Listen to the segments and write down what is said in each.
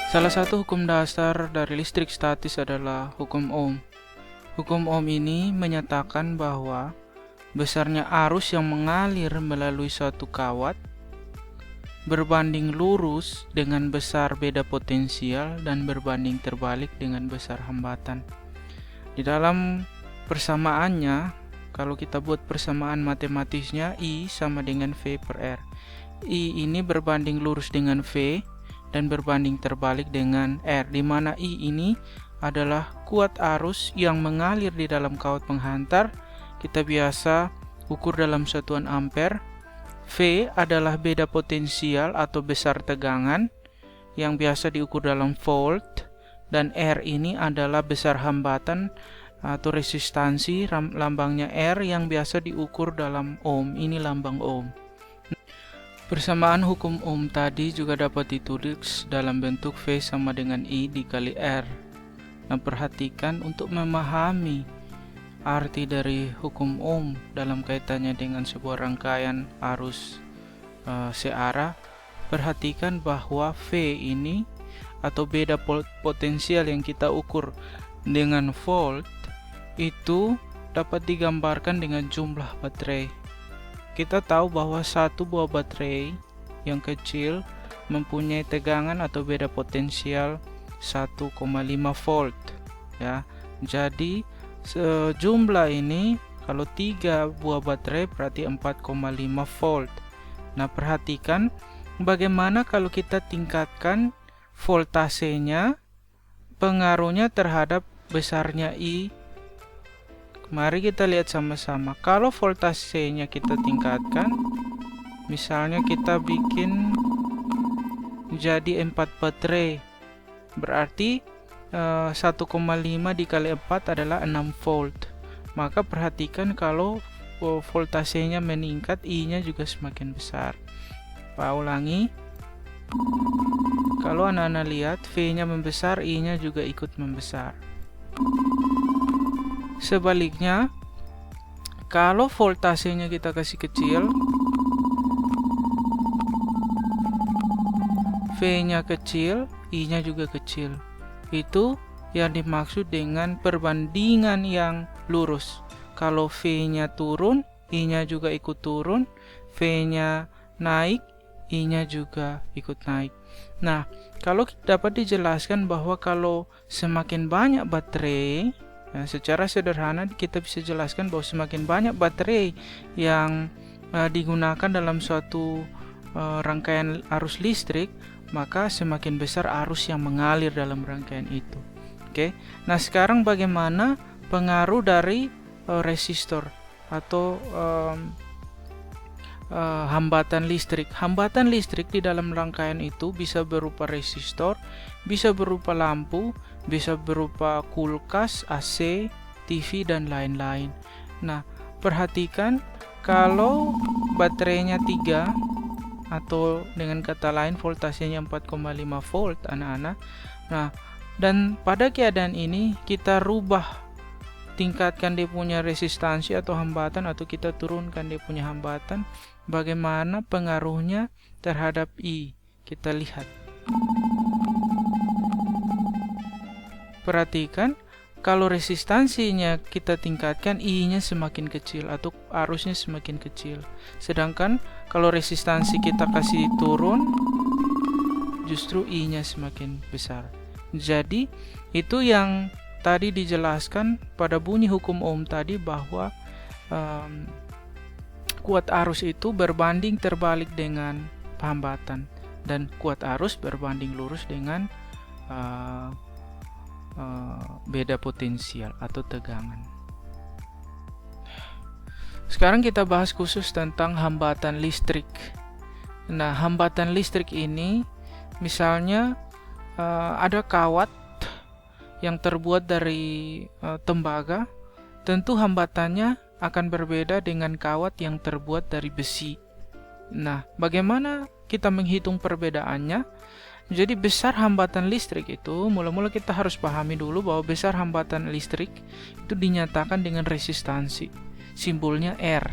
Salah satu hukum dasar dari listrik statis adalah hukum Ohm. Hukum Ohm ini menyatakan bahwa besarnya arus yang mengalir melalui suatu kawat berbanding lurus dengan besar beda potensial dan berbanding terbalik dengan besar hambatan. Di dalam persamaannya, kalau kita buat persamaan matematisnya, I sama dengan V per R. I ini berbanding lurus dengan V dan berbanding terbalik dengan R, di mana I ini adalah kuat arus yang mengalir di dalam kawat penghantar. Kita biasa ukur dalam satuan ampere. V adalah beda potensial atau besar tegangan yang biasa diukur dalam volt, dan R ini adalah besar hambatan atau resistansi, lambangnya R, yang biasa diukur dalam ohm. Ini lambang ohm. Persamaan hukum Ohm tadi juga dapat ditulis dalam bentuk V sama dengan I dikali R. Nah, perhatikan untuk memahami arti dari hukum Ohm dalam kaitannya dengan sebuah rangkaian arus searah. Perhatikan bahwa V ini atau beda potensial yang kita ukur dengan volt itu dapat digambarkan dengan jumlah baterai. Kita tahu bahwa satu buah baterai yang kecil mempunyai tegangan atau beda potensial 1,5 volt ya. Jadi sejumlah ini kalau 3 buah baterai berarti 4,5 volt. Nah, perhatikan bagaimana kalau kita tingkatkan voltasenya, pengaruhnya terhadap besarnya I. Mari kita lihat sama-sama. Kalau voltasenya kita tingkatkan, misalnya kita bikin jadi 4 baterai, berarti 1,5 dikali 4 adalah 6 volt. Maka perhatikan kalau voltasenya meningkat, I-nya juga semakin besar. Pak ulangi. Kalau anak-anak lihat, V-nya membesar, I-nya juga ikut membesar. Sebaliknya, kalau voltasenya kita kasih kecil, V-nya kecil, I-nya juga kecil. Itu yang dimaksud dengan perbandingan yang lurus. Kalau V-nya turun, I-nya juga ikut turun. V-nya naik, I-nya juga ikut naik. Nah, kalau dapat dijelaskan bahwa kalau semakin banyak baterai, secara sederhana kita bisa jelaskan bahwa semakin banyak baterai yang digunakan dalam suatu rangkaian arus listrik, maka semakin besar arus yang mengalir dalam rangkaian itu. Oke. Nah, sekarang bagaimana pengaruh dari resistor atau hambatan listrik? Hambatan listrik di dalam rangkaian itu bisa berupa resistor, bisa berupa lampu, bisa berupa kulkas, AC, TV, dan lain-lain. Nah, perhatikan kalau baterainya 3 atau dengan kata lain voltasenya 4,5 volt anak-anak. Nah, dan pada keadaan ini kita rubah, tingkatkan dia punya resistansi atau hambatan, atau kita turunkan dia punya hambatan, bagaimana pengaruhnya terhadap I? Kita lihat. Perhatikan, kalau resistansinya kita tingkatkan, I-nya semakin kecil atau arusnya semakin kecil. Sedangkan kalau resistansi kita kasih turun, justru I-nya semakin besar. Jadi, itu yang tadi dijelaskan pada bunyi hukum Ohm tadi, bahwa kuat arus itu berbanding terbalik dengan hambatan, dan kuat arus berbanding lurus dengan beda potensial atau tegangan. Sekarang kita bahas khusus tentang hambatan listrik. Nah, hambatan listrik ini misalnya ada kawat yang terbuat dari tembaga, tentu hambatannya akan berbeda dengan kawat yang terbuat dari besi. Nah, bagaimana kita menghitung perbedaannya? Jadi besar hambatan listrik itu, mula-mula kita harus pahami dulu bahwa besar hambatan listrik itu dinyatakan dengan resistansi, simbolnya R,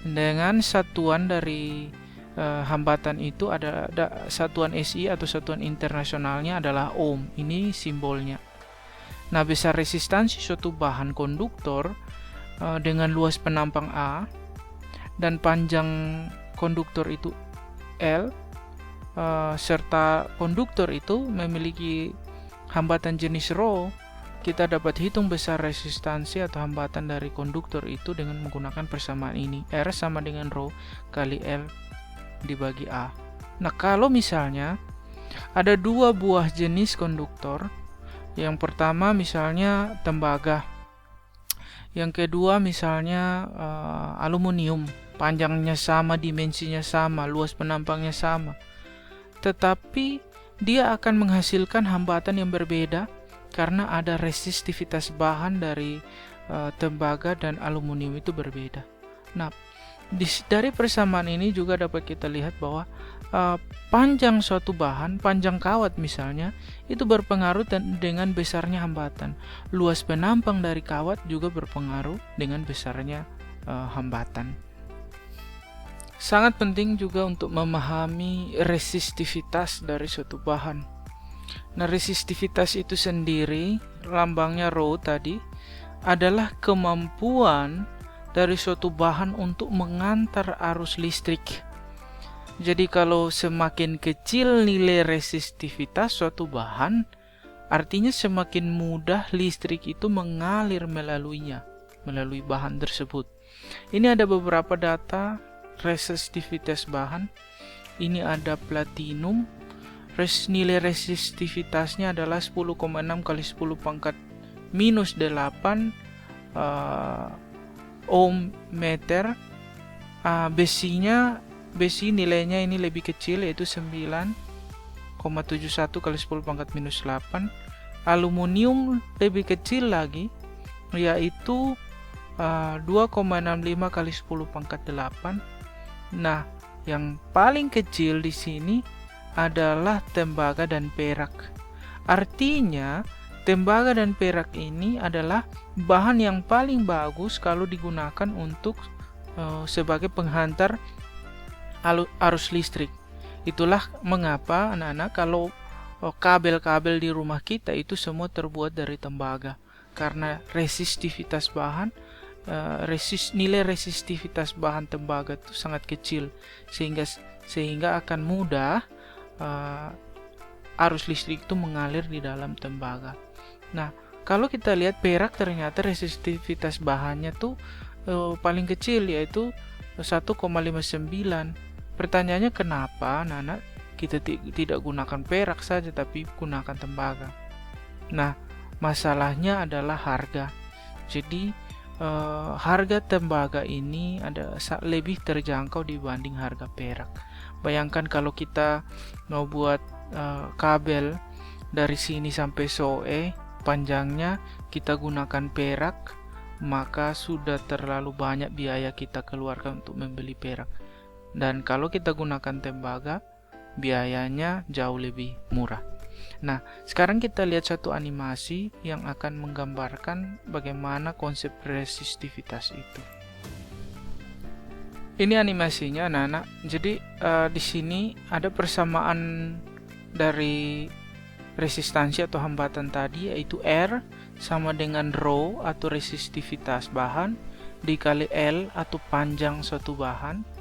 dengan satuan dari hambatan itu ada satuan SI atau satuan internasionalnya adalah ohm. Ini simbolnya. Nah, besar resistansi suatu bahan konduktor dengan luas penampang A dan panjang konduktor itu L, serta konduktor itu memiliki hambatan jenis ρ, kita dapat hitung besar resistansi atau hambatan dari konduktor itu dengan menggunakan persamaan ini. R sama dengan ρ kali L dibagi A. Nah, kalau misalnya ada dua buah jenis konduktor, yang pertama misalnya tembaga, yang kedua misalnya aluminium, panjangnya sama, dimensinya sama, luas penampangnya sama, tetapi dia akan menghasilkan hambatan yang berbeda karena ada resistivitas bahan dari tembaga dan aluminium itu berbeda. Nah, dari persamaan ini juga dapat kita lihat bahwa panjang suatu bahan, panjang kawat misalnya, itu berpengaruh dengan besarnya hambatan. Luas penampang dari kawat juga berpengaruh dengan besarnya hambatan. Sangat penting juga untuk memahami resistivitas dari suatu bahan. Nah, resistivitas itu sendiri, lambangnya ρ tadi, adalah kemampuan dari suatu bahan untuk mengantar arus listrik. Jadi kalau semakin kecil nilai resistivitas suatu bahan, artinya semakin mudah listrik itu mengalir melalui bahan tersebut. Ini ada beberapa data resistivitas bahan. Ini ada platinum, nilai resistivitasnya adalah 10,6 kali 10 pangkat minus 8 ohm meter. Besi nilainya ini lebih kecil, yaitu 9,71 kali 10 pangkat minus 8. Aluminium lebih kecil lagi, yaitu 2,65 kali 10 pangkat 8. Nah, yang paling kecil di sini adalah tembaga dan perak. Artinya tembaga dan perak ini adalah bahan yang paling bagus kalau digunakan untuk sebagai penghantar arus listrik. Itulah mengapa anak-anak kalau kabel-kabel di rumah kita itu semua terbuat dari tembaga, karena resistivitas bahan, nilai resistivitas bahan tembaga itu sangat kecil, sehingga akan mudah arus listrik itu mengalir di dalam tembaga. Nah, kalau kita lihat perak, ternyata resistivitas bahannya tuh paling kecil, yaitu 1,59. Pertanyaannya, kenapa anak-anak kita tidak gunakan perak saja tapi gunakan tembaga? Nah, masalahnya adalah harga. Jadi harga tembaga ini lebih terjangkau dibanding harga perak. Bayangkan kalau kita mau buat kabel dari sini sampai Soe, panjangnya kita gunakan perak, maka sudah terlalu banyak biaya kita keluarkan untuk membeli perak. Dan kalau kita gunakan tembaga, biayanya jauh lebih murah. Nah, sekarang kita lihat satu animasi yang akan menggambarkan bagaimana konsep resistivitas itu. Ini animasinya, anak-anak. Jadi di sini ada persamaan dari resistansi atau hambatan tadi, yaitu R sama dengan ρ atau resistivitas bahan dikali L atau panjang suatu bahan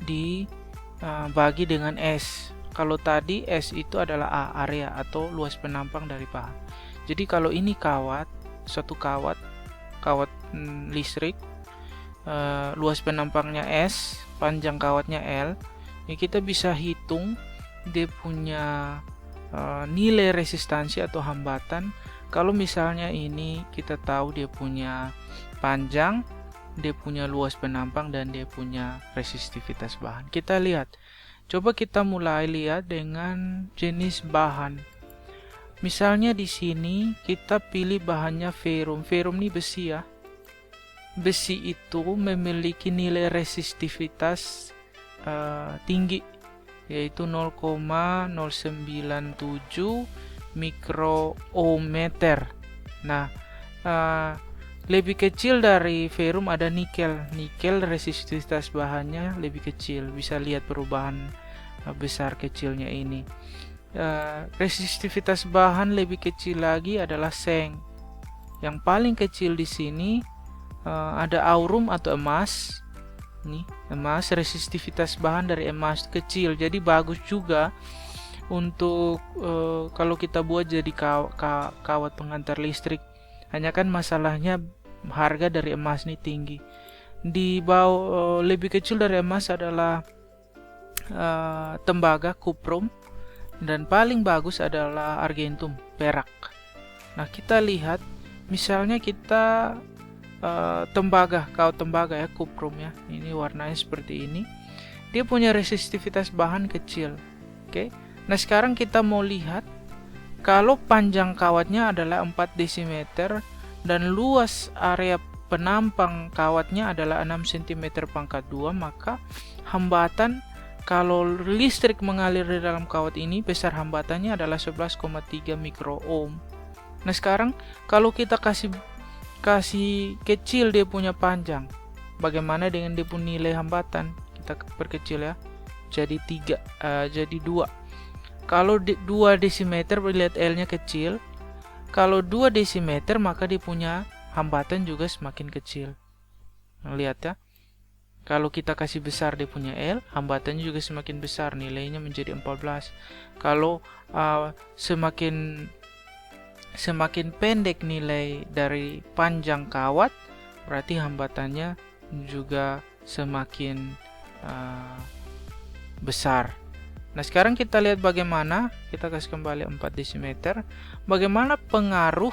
dibagi dengan S. Kalau tadi S itu adalah area atau luas penampang dari bahan. Jadi kalau ini suatu kawat listrik, luas penampangnya S, panjang kawatnya L, ya kita bisa hitung dia punya nilai resistansi atau hambatan. Kalau misalnya ini kita tahu dia punya panjang, dia punya luas penampang, dan dia punya resistivitas bahan. Kita lihat, coba kita mulai lihat dengan jenis bahan. Misalnya di sini kita pilih bahannya ferrum. Ferrum ini besi ya. Besi itu memiliki nilai resistivitas tinggi, yaitu 0,097 mikroohmmeter. Nah, Lebih kecil dari ferrum ada nikel. Nikel resistivitas bahannya lebih kecil. Bisa lihat perubahan besar kecilnya ini. Resistivitas bahan lebih kecil lagi adalah seng. Yang paling kecil di sini ada aurum atau emas. Nih, emas, resistivitas bahan dari emas kecil. Jadi bagus juga untuk kalau kita buat jadi kawat pengantar listrik. Hanya kan masalahnya harga dari emas ini tinggi. Di bawah lebih kecil dari emas adalah tembaga, kuprum, dan paling bagus adalah argentum, perak. Nah, kita lihat misalnya kita kawat tembaga ya, kuprum ya. Ini warnanya seperti ini. Dia punya resistivitas bahan kecil. Oke. Nah, sekarang kita mau lihat kalau panjang kawatnya adalah 4 desimeter dan luas area penampang kawatnya adalah 6 cm pangkat 2, maka hambatan kalau listrik mengalir di dalam kawat ini, besar hambatannya adalah 11,3 mikroohm. Nah, sekarang kalau kita kasih kecil dia punya panjang, bagaimana dengan dia punya nilai hambatan? Kita perkecil ya, jadi 2. Kalau 2 desimeter, lihat L-nya kecil. Kalau 2 desimeter, maka dia punya hambatan juga semakin kecil. Nah, lihat ya. Kalau kita kasih besar dia punya L, hambatannya juga semakin besar, nilainya menjadi 14. Kalau semakin pendek nilai dari panjang kawat, berarti hambatannya juga semakin besar. Nah, sekarang kita lihat bagaimana, kita kasih kembali 4 desimeter, bagaimana pengaruh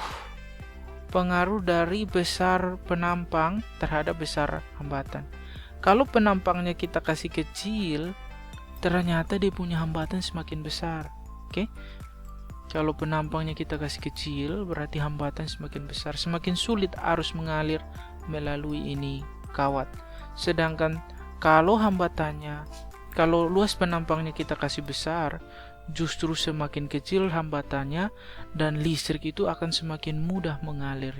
dari besar penampang terhadap besar hambatan. Kalau penampangnya kita kasih kecil, ternyata dia punya hambatan semakin besar. Oke? Kalau penampangnya kita kasih kecil, berarti hambatan semakin besar, semakin sulit arus mengalir melalui ini kawat. Sedangkan kalau luas penampangnya kita kasih besar, justru semakin kecil hambatannya dan listrik itu akan semakin mudah mengalir.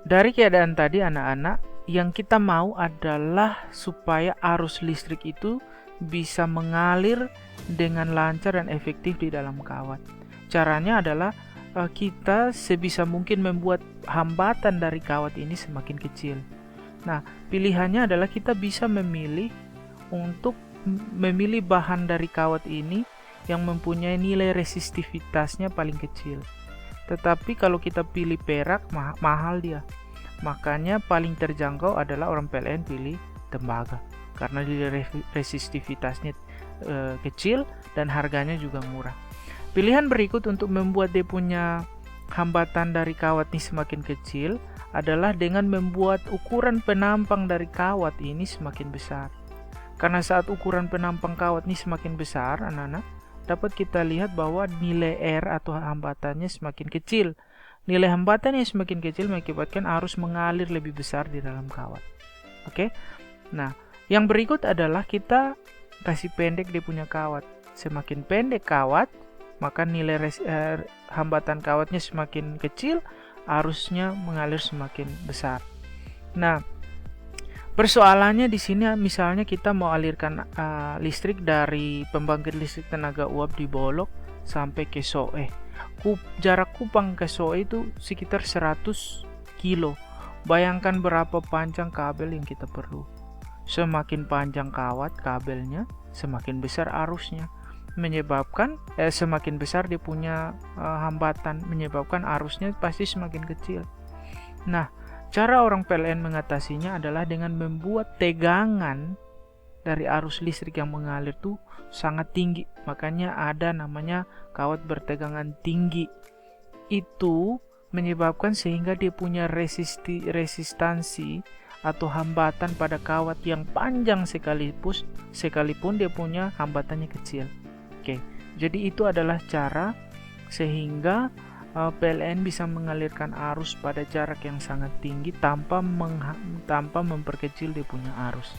Dari keadaan tadi anak-anak, yang kita mau adalah supaya arus listrik itu bisa mengalir dengan lancar dan efektif di dalam kawat. Caranya adalah kita sebisa mungkin membuat hambatan dari kawat ini semakin kecil. Nah, pilihannya adalah kita bisa memilih bahan dari kawat ini yang mempunyai nilai resistivitasnya paling kecil. Tetapi kalau kita pilih perak, mahal dia. Makanya paling terjangkau adalah orang PLN pilih tembaga, karena nilai resistivitasnya kecil dan harganya juga murah. Pilihan berikut untuk membuat dia punya hambatan dari kawat ini semakin kecil adalah dengan membuat ukuran penampang dari kawat ini semakin besar. Karena saat ukuran penampang kawat ini semakin besar, anak-anak, dapat kita lihat bahwa nilai R atau hambatannya semakin kecil. Nilai hambatan yang semakin kecil mengakibatkan arus mengalir lebih besar di dalam kawat. Oke? Nah, yang berikut adalah kita kasih pendek dia punya kawat. Semakin pendek kawat, maka nilai hambatan kawatnya semakin kecil, arusnya mengalir semakin besar. Nah, persoalannya di sini misalnya kita mau alirkan listrik dari pembangkit listrik tenaga uap di Bolok sampai ke Soe. Jarak Kupang ke Soe itu sekitar 100 kilo. Bayangkan berapa panjang kabel yang kita perlu. Semakin panjang kawat kabelnya, semakin besar arusnya. Menyebabkan semakin besar dia punya hambatan, menyebabkan arusnya pasti semakin kecil. Nah, cara orang PLN mengatasinya adalah dengan membuat tegangan dari arus listrik yang mengalir tuh sangat tinggi. Makanya ada namanya kawat bertegangan tinggi. Itu menyebabkan sehingga dia punya resistansi atau hambatan pada kawat yang panjang sekalipun dia punya hambatannya kecil. Oke, jadi itu adalah cara sehingga PLN bisa mengalirkan arus pada jarak yang sangat tinggi tanpa memperkecil dia punya arus.